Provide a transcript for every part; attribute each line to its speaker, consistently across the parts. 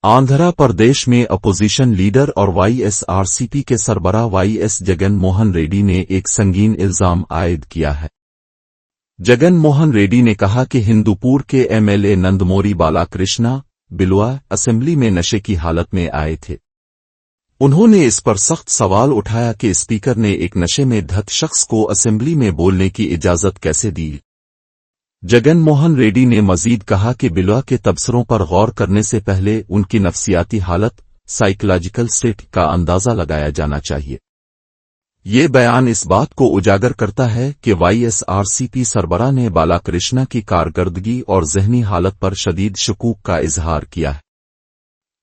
Speaker 1: आंध्र प्रदेश में opposition leader और YSRCP के सरबराह वाईएस जगन मोहन रेड्डी ने एक संगीन इल्जाम आयद किया है। जगन मोहन रेड्डी ने कहा कि हिंदूपुर के एमएलए नंदमोरी बालाकृष्णा बिलवा असेंबली में नशे की हालत में आए थे। उन्होंने इस पर सख्त सवाल उठाया कि स्पीकर ने एक नशे में धत शख्स को असेंबली में बोलने की इजाजत कैसे दी। जगन मोहन रेड्डी ने मजीद कहा कि बिलवा के तबसरों पर गौर करने से पहले उनकी नफ्सियाती हालत साइकोलॉजिकल स्टेट का अंदाजा लगाया जाना चाहिए। ये बयान इस बात को उजागर करता है कि वाईएसआरसीपी सरबराह ने बालाकृष्णा की कारकर्दगी और जहनी हालत पर शदीद शकूक का इजहार किया है।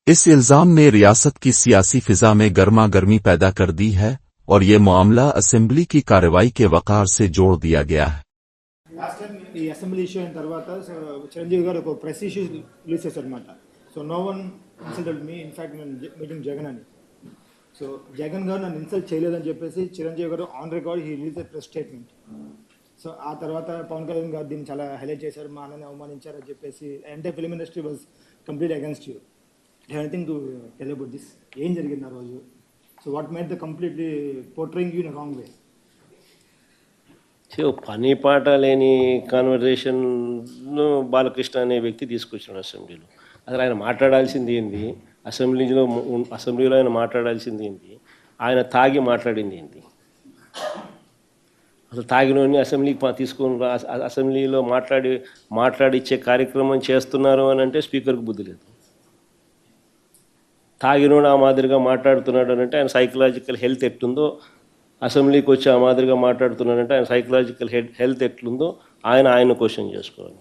Speaker 1: इस इल्जाम ने रियासत की सियासी फिजा में गर्मा गर्मी पैदा कर दी है और ये मामला असेंबली की कार्रवाई के वक़ार से जोड़ दिया गया है।
Speaker 2: ఈ అసెంబ్లీ ఇష్యూ అయిన తర్వాత చిరంజీవి గారు ఒక ప్రెస్ ఇష్యూ రిలీజ్ చేశారనమాట. So no one insulted me, in fact నేను మీటింగ్ జగన్ అని. సో జగన్ గారు నన్ను ఇన్సల్ట్ చేయలేదని చెప్పేసి చిరంజీవి గారు on record he release a press statement. So ఆ తర్వాత పవన్ కళ్యాణ్ గారు దీన్ని చాలా హైలైట్ చేశారు, మా అన్నని అవమానించారని చెప్పేసి entire film industry was complete against you. Anything to tell about this? ఏం జరిగింది ఆ రోజు? So what made the completely portraying you in wrong way?
Speaker 3: పని పాట లేని కాన్వర్జేషన్ను బాలకృష్ణ అనే వ్యక్తి తీసుకొచ్చాడు అసెంబ్లీలో. అసలు ఆయన మాట్లాడాల్సింది ఏంది? అసెంబ్లీలో ఆయన మాట్లాడాల్సింది ఏంటి? ఆయన తాగి మాట్లాడింది ఏంటి? అసలు తాగినోని అసెంబ్లీకి తీసుకొని అసెంబ్లీలో మాట్లాడిచ్చే కార్యక్రమం చేస్తున్నారు అని అంటే స్పీకర్కి బుద్ధి లేదు. తాగినోడు ఆ మాదిరిగా మాట్లాడుతున్నాడు అని అంటే ఆయన సైకలాజికల్ హెల్త్ ఎట్లుందో, అసెంబ్లీకి వచ్చి ఆ మాదిరిగా మాట్లాడుతున్నాడంటే ఆయన సైకలాజికల్ హెల్త్ ఎట్లుందో ఆయన క్వశ్చన్ చేసుకోవాలి.